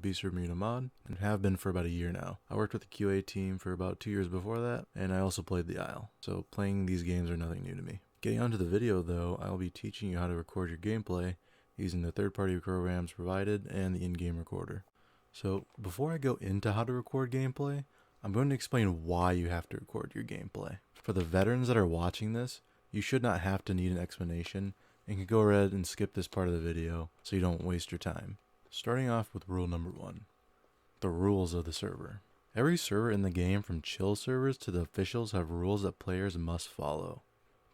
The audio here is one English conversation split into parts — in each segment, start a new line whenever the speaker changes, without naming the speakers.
Beast Bermuda mod, and have been for about a year now. I worked with the QA team for about 2 years before that, and I also played the Isle, so playing these games are nothing new to me. Getting onto the video though, I will be teaching you how to record your gameplay using the third-party programs provided and the InGame Recorder. So before I go into how to record gameplay, I'm going to explain why you have to record your gameplay. For the veterans that are watching this, you should not have to need an explanation and can go ahead and skip this part of the video so you don't waste your time. Starting off with rule number 1, the rules of the server. Every server in the game, from chill servers to the officials, have rules that players must follow.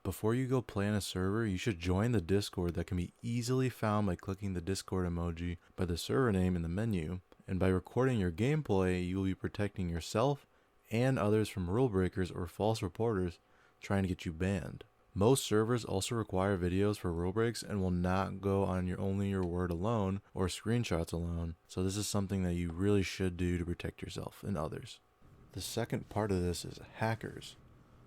Before you go play on a server, you should join the Discord that can be easily found by clicking the Discord emoji by the server name in the menu, and by recording your gameplay, you will be protecting yourself and others from rule breakers or false reporters trying to get you banned. Most servers also require videos for rule breaks and will not go on only your word alone or screenshots alone, so this is something that you really should do to protect yourself and others. The second part of this is hackers.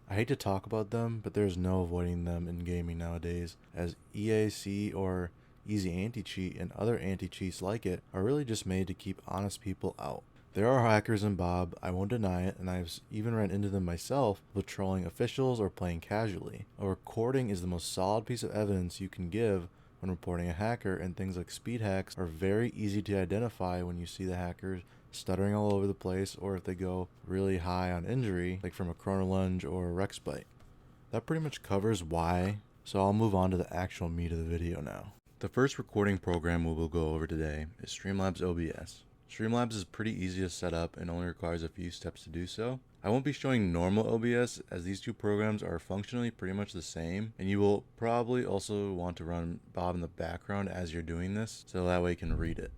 I hate to talk about them, but there's no avoiding them in gaming nowadays, as EAC or Easy Anti-Cheat and other anti-cheats like it are really just made to keep honest people out. There are hackers in Bob, I won't deny it, and I've even ran into them myself with trolling officials or playing casually. A recording is the most solid piece of evidence you can give when reporting a hacker, and things like speed hacks are very easy to identify when you see the hackers stuttering all over the place, or if they go really high on injury, like from a chrono lunge or a Rex bite. That pretty much covers why, so I'll move on to the actual meat of the video now. The first recording program we will go over today is Streamlabs OBS. Streamlabs is pretty easy to set up and only requires a few steps to do so. I won't be showing normal OBS, as these two programs are functionally pretty much the same, and you will probably also want to run Bob in the background as you're doing this, so that way you can read it.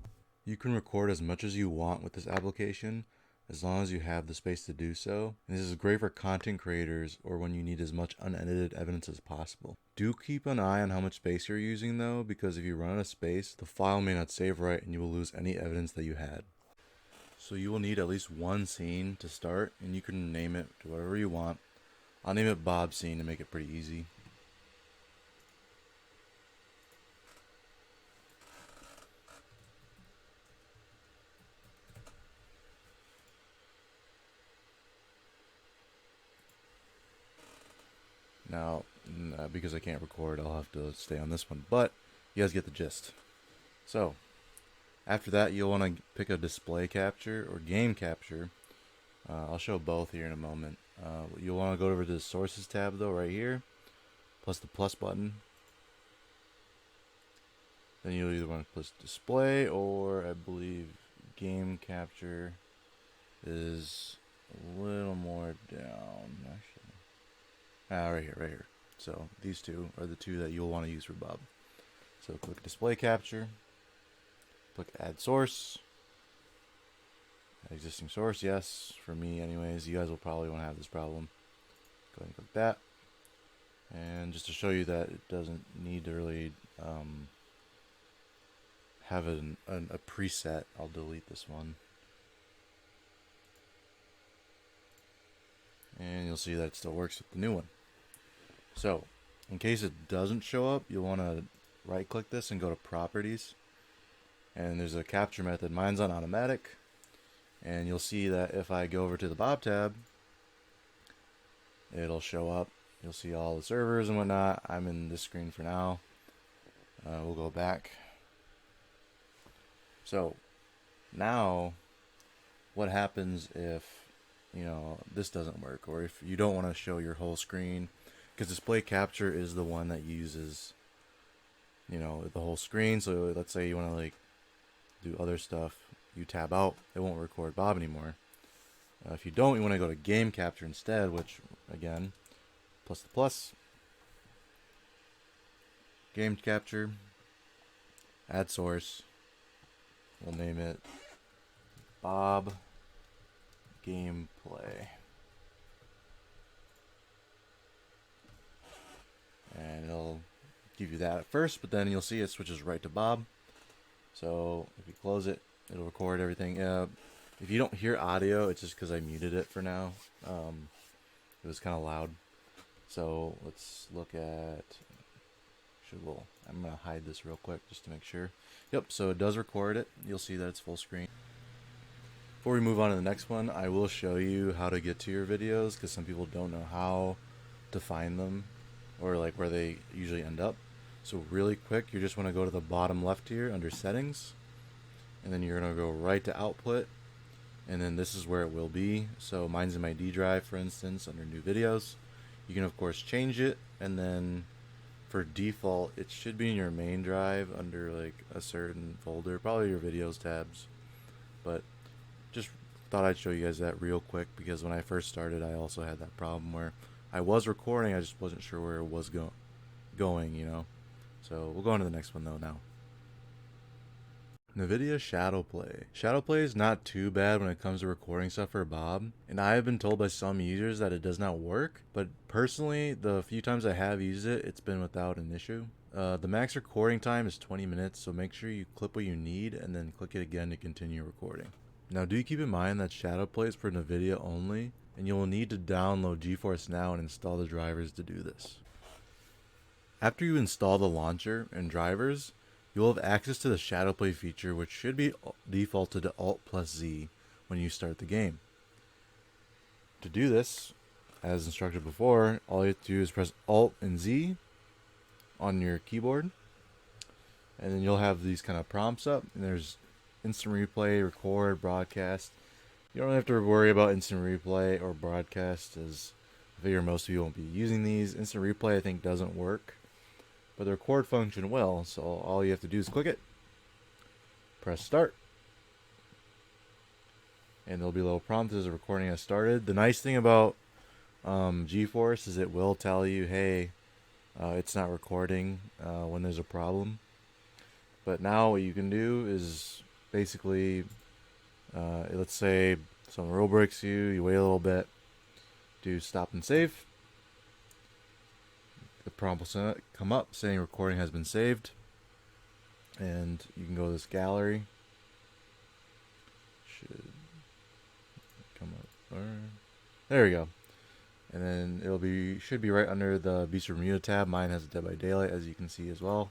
You can record as much as you want with this application, as long as you have the space to do so, and this is great for content creators or when you need as much unedited evidence as possible. Do keep an eye on how much space you're using though, because if you run out of space, the file may not save right and you will lose any evidence that you had. So you will need at least one scene to start, and you can name it to whatever you want. I'll name it Bob Scene to make it pretty easy. Now, because I can't record, I'll have to stay on this one, but you guys get the gist. So, after that, you'll want to pick a display capture or game capture. I'll show both here in a moment. You'll want to go over to the sources tab though, right here, plus the plus button. Then you'll either want to push display, or I believe game capture is a little more down, actually. Right here. So these two are the two that you'll want to use for Bob. So click display capture, click add source, add existing source, yes, for me anyways. You guys will probably want to have this problem. Go ahead and click that. And just to show you that it doesn't need to really have a preset, I'll delete this one. And you'll see that it still works with the new one. So, in case it doesn't show up, you'll want to right click this and go to properties. And there's a capture method. Mine's on automatic. And you'll see that if I go over to the Bob tab, it'll show up. You'll see all the servers and whatnot. I'm in this screen for now. We'll go back. So, now, what happens if, this doesn't work, or if you don't want to show your whole screen? Because display capture is the one that uses, the whole screen. So let's say you want to do other stuff, you tab out, it won't record Bob anymore. If you don't, you want to go to game capture instead, which again, plus the plus, game capture, add source. We'll name it Bob Gameplay. And it'll give you that at first, but then you'll see it switches right to Bob. So if you close it, it'll record everything. If you don't hear audio, it's just because I muted it for now. It was kind of loud. So let's look at, I'm going to hide this real quick just to make sure. Yep, so it does record it. You'll see that it's full screen. Before we move on to the next one, I will show you how to get to your videos because some people don't know how to find them or like where they usually end up. So really quick, you just want to go to the bottom left here under settings, and then you're going to go right to output, and then this is where it will be. So mine's in my D drive, for instance, under new videos. You can of course change it, and then for default it should be in your main drive under like a certain folder, probably your videos tabs. But just thought I'd show you guys that real quick because when I first started I also had that problem where I was recording, I just wasn't sure where it was going, you know. So we'll go on to the next one though now. Nvidia Shadowplay. Shadowplay is not too bad when it comes to recording stuff for Bob, and I have been told by some users that it does not work, but personally, the few times I have used it, it's been without an issue. The max recording time is 20 minutes, so make sure you clip what you need and then click it again to continue recording. Now do keep in mind that Shadowplay is for Nvidia only, and you will need to download GeForce Now and install the drivers to do this. After you install the launcher and drivers, you'll have access to the Shadowplay feature, which should be defaulted to Alt+Z when you start the game. To do this, as instructed before, all you have to do is press Alt and Z on your keyboard, and then you'll have these kind of prompts up, and there's instant replay, record, broadcast. You don't have to worry about instant replay or broadcast, as I figure most of you won't be using these. Instant replay I think doesn't work, but the record function will, so all you have to do is click it, press start, and there'll be a little prompt as the recording has started. The nice thing about GeForce is it will tell you, hey, it's not recording when there's a problem. But now what you can do is basically, let's say some rule breaks you wait a little bit, do stop and save. The prompt will come up saying recording has been saved, and you can go to this gallery. Should come up. There we go. And then should be right under the Beast of Bermuda tab. Mine has a Dead by Daylight, as you can see as well,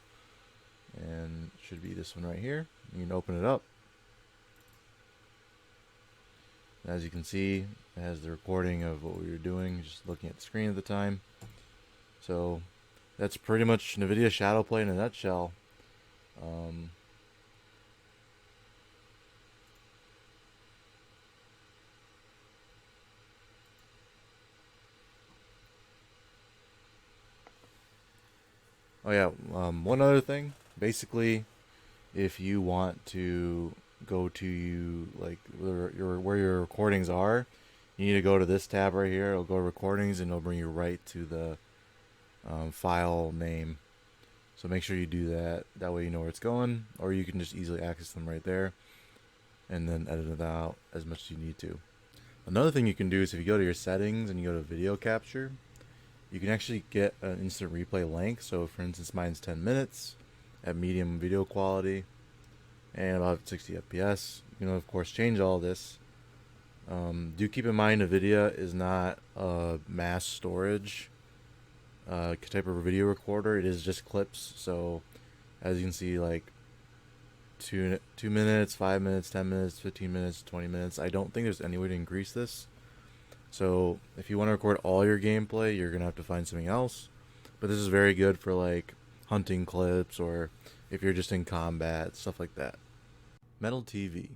and should be this one right here. You can open it up. As you can see, it has the recording of what we were doing, just looking at the screen at the time. So that's pretty much Nvidia Shadowplay in a nutshell. Oh yeah, one other thing. Basically, if you want to go to like where your recordings are, you need to go to this tab right here. It'll go to recordings and it'll bring you right to the file name. So make sure you do that. That way you know where it's going, or you can just easily access them right there and then edit it out as much as you need to. Another thing you can do is if you go to your settings and you go to video capture, you can actually get an instant replay length. So for instance, mine's 10 minutes at medium video quality and about 60 FPS. You can of course change all this. Do keep in mind Nvidia is not a mass storage type of video recorder. It is just clips. So as you can see, like 2 minutes, 5 minutes, 10 minutes, 15 minutes, 20 minutes. I don't think there's any way to increase this. So if you want to record all your gameplay, you're gonna have to find something else. But this is very good for like hunting clips, or if you're just in combat, stuff like that. MetalTV.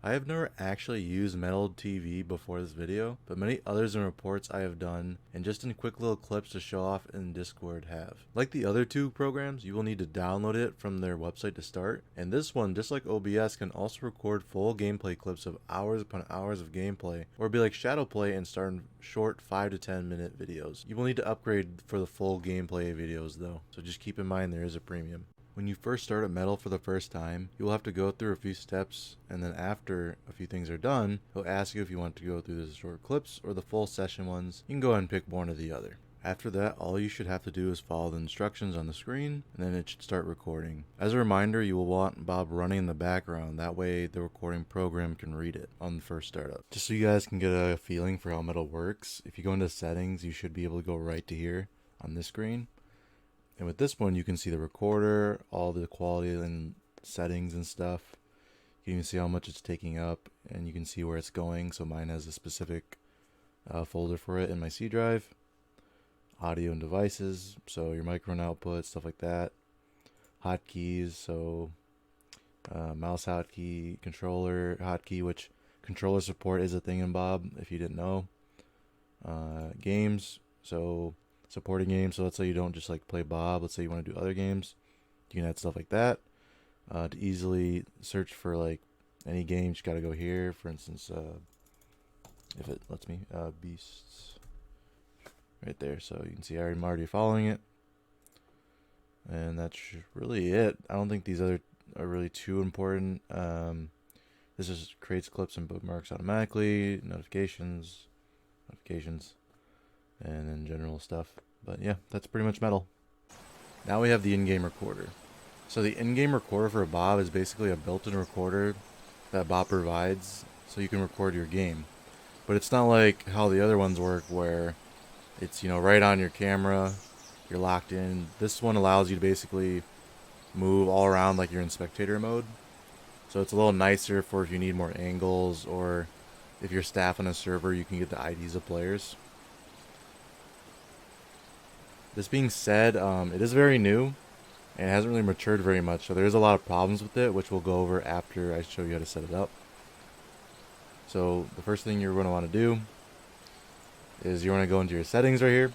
I have never actually used MetalTV before this video, but many others and reports I have done, and just in quick little clips to show off in Discord have. Like the other two programs, you will need to download it from their website to start, and this one, just like OBS, can also record full gameplay clips of hours upon hours of gameplay, or be like Shadowplay and start in short 5 to 10 minute videos. You will need to upgrade for the full gameplay videos though, so just keep in mind there is a premium. When you first start at Metal for the first time, you will have to go through a few steps, and then after a few things are done, he'll ask you if you want to go through the short clips or the full session ones. You can go ahead and pick one or the other. After that, all you should have to do is follow the instructions on the screen, and then it should start recording. As a reminder, you will want Bob running in the background, that way the recording program can read it on the first startup. Just so you guys can get a feeling for how Metal works, if you go into settings, you should be able to go right to here on this screen. And with this one, you can see the recorder, all the quality and settings and stuff. You can even see how much it's taking up, and you can see where it's going. So mine has a specific folder for it in my C drive. Audio and devices, so your microphone output, stuff like that. Hotkeys, so mouse hotkey, controller hotkey, which controller support is a thing in Bob, if you didn't know. Games, so supporting games. So let's say you don't just like play Bob. Let's say you want to do other games. You can add stuff like that. To easily search for like any game, you just gotta go here. For instance, if it lets me, Beasts. Right there, so you can see I'm already following it. And that's really it. I don't think these other are really too important. This just creates clips and bookmarks automatically, notifications, and then general stuff. But yeah, that's pretty much Metal. Now we have the in-game recorder. So the in-game recorder for Bob is basically a built-in recorder that Bob provides so you can record your game. But it's not like how the other ones work where it's, right on your camera, you're locked in. This one allows you to basically move all around like you're in spectator mode. So it's a little nicer for if you need more angles, or if you're staff on a server, you can get the IDs of players. This being said, it is very new and it hasn't really matured very much, so there's a lot of problems with it, which we'll go over after I show you how to set it up. So the first thing you're going to want to do is you want to go into your settings right here,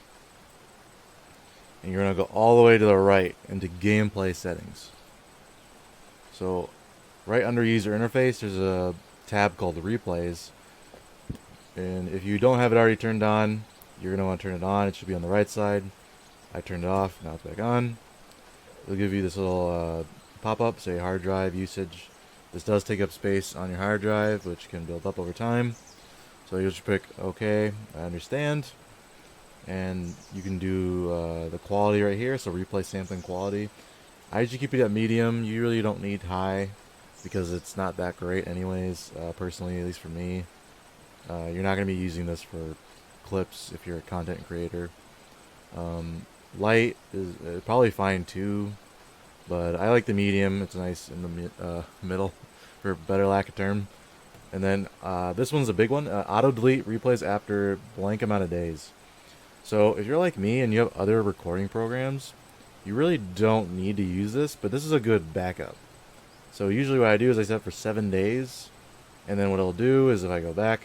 and you're going to go all the way to the right into gameplay settings. So right under user interface, there's a tab called replays, and if you don't have it already turned on, you're going to want to turn it on. It should be on the right side. I turned it off, now it's back on. It'll give you this little pop-up, say hard drive usage. This does take up space on your hard drive, which can build up over time. So you just pick OK, I understand. And you can do the quality right here, so replay sampling quality. I usually keep it at medium. You really don't need high because it's not that great anyways, personally, at least for me. You're not going to be using this for clips if you're a content creator. Light is probably fine too, but I like the medium. It's nice in the middle, for better lack of term. And then this one's a big one. Auto delete replays after blank amount of days. So if you're like me and you have other recording programs, you really don't need to use this, but this is a good backup. So usually what I do is I set it for 7 days, and then what it'll do is if I go back,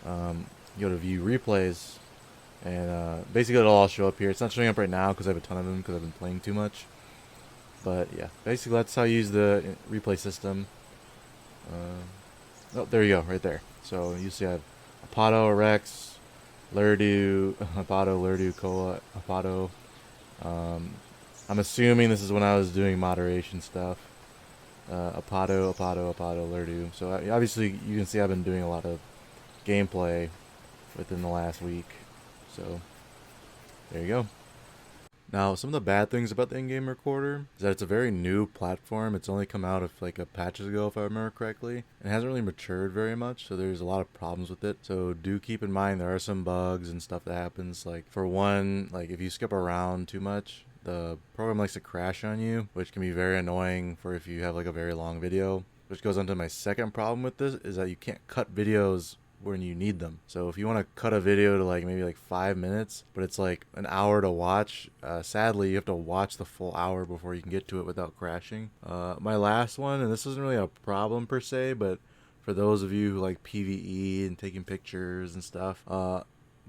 go to view replays, and basically it'll all show up here. It's not showing up right now because I have a ton of them because I've been playing too much. But yeah, basically that's how you use the replay system. Oh, there you go, right there. So you see I have Apato, Rex, Lurdu, Apato, Lurdu, Koa, Apato. I'm assuming this is when I was doing moderation stuff. Apato, Lurdu. So obviously you can see I've been doing a lot of gameplay within the last week. So there you go. Now, some of the bad things about the in-game recorder is that it's a very new platform. It's only come out of like a patches ago, if I remember correctly. It hasn't really matured very much, so there's a lot of problems with it. So do keep in mind there are some bugs and stuff that happens. Like for one, like if you skip around too much, the program likes to crash on you, which can be very annoying for if you have like a very long video. Which goes on to my second problem with this, is that you can't cut videos when you need them. So if you want to cut a video to like maybe like 5 minutes, but it's like an hour to watch, sadly you have to watch the full hour before you can get to it without crashing. My last one, and this isn't really a problem per se, but for those of you who like PvE and taking pictures and stuff,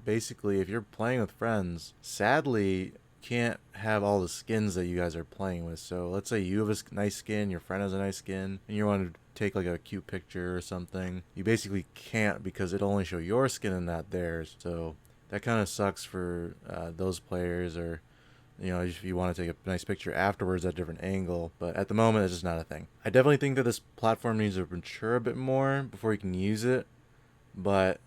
basically if you're playing with friends, sadly can't have all the skins that you guys are playing with. So let's say you have a nice skin, your friend has a nice skin, and you want to take like a cute picture or something. You basically can't because it'll only show your skin and not theirs. So that kind of sucks for those players, or if you want to take a nice picture afterwards at a different angle. But at the moment, it's just not a thing. I definitely think that this platform needs to mature a bit more before you can use it. But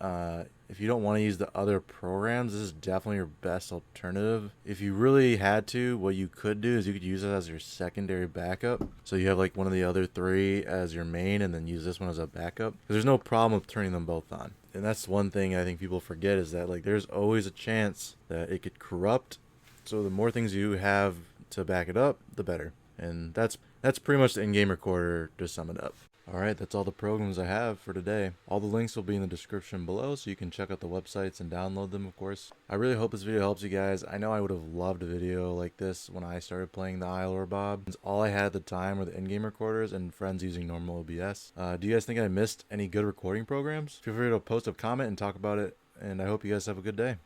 if you don't want to use the other programs, this is definitely your best alternative. If you really had to, what you could do is you could use it as your secondary backup. So you have like one of the other three as your main and then use this one as a backup. Because there's no problem with turning them both on. And that's one thing I think people forget, is that like there's always a chance that it could corrupt. So the more things you have to back it up, the better. And that's That's pretty much the in-game recorder to sum it up. Alright, that's all the programs I have for today. All the links will be in the description below, so you can check out the websites and download them, of course. I really hope this video helps you guys. I know I would have loved a video like this when I started playing the Isle or Bob, since all I had at the time were the in-game recorders and friends using normal OBS. Do you guys think I missed any good recording programs? Feel free to post a comment and talk about it, and I hope you guys have a good day.